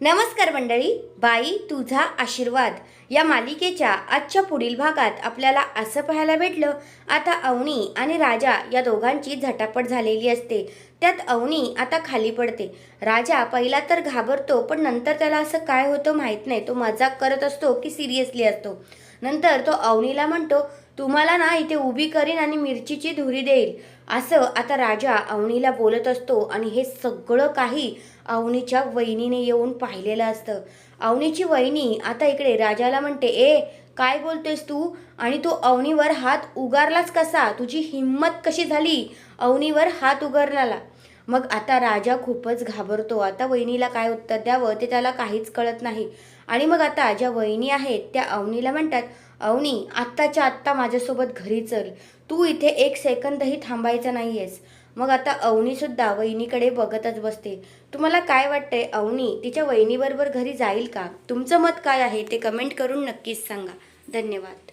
नमस्कार मंडळी, बाई तुझा आशीर्वाद या मालिकेच्या आजच्या पुढील भागात आपल्याला असं पाहायला भेटलं. आता अवनी आणि राजा या दोघांची झटापट झालेली असते. त्यात अवनी आता खाली पडते. राजा पहिला तर घाबरतो, पण नंतर त्याला असं काय होतं माहीत नाही. तो मजाक करत असतो की सिरियसली असतो. नंतर तो अवनीला म्हणतो, तुम्हाला ना इथे उभी करीन आणि मिरचीची धुरी देईल. असं आता राजा अवनीला बोलत असतो आणि हे सगळं काही अवनीच्या वहिनीने येऊन पाहिलेलं असतं. अवनीची वहिनी आता इकडे राजाला म्हणते, ए काय बोलतेस तू, आणि तू अवनीवर हात उगारलास कसा, तुझी हिंमत कशी झाली अवनीवर हात उगारण्याला. मग आता राजा खूपच घाबरतो. आता वहिनीला काय उत्तर द्यावं ते त्याला काहीच कळत नाही. आणि मग आता ज्या वहिनी आहेत त्या अवनीला म्हणतात, अवनी आत्ताच्या आत्ता माझ्यासोबत घरी चल, तू इथे एक सेकंदही थांबायचं नाही आहेस. मग आता अवनीसुद्धा वहिनीकडे बघतच बसते. तुम्हाला काय वाटतंय, अवनी तिच्या वहिनीबरोबर घरी जाईल का? तुमचं मत काय आहे ते कमेंट करून नक्कीच सांगा. धन्यवाद.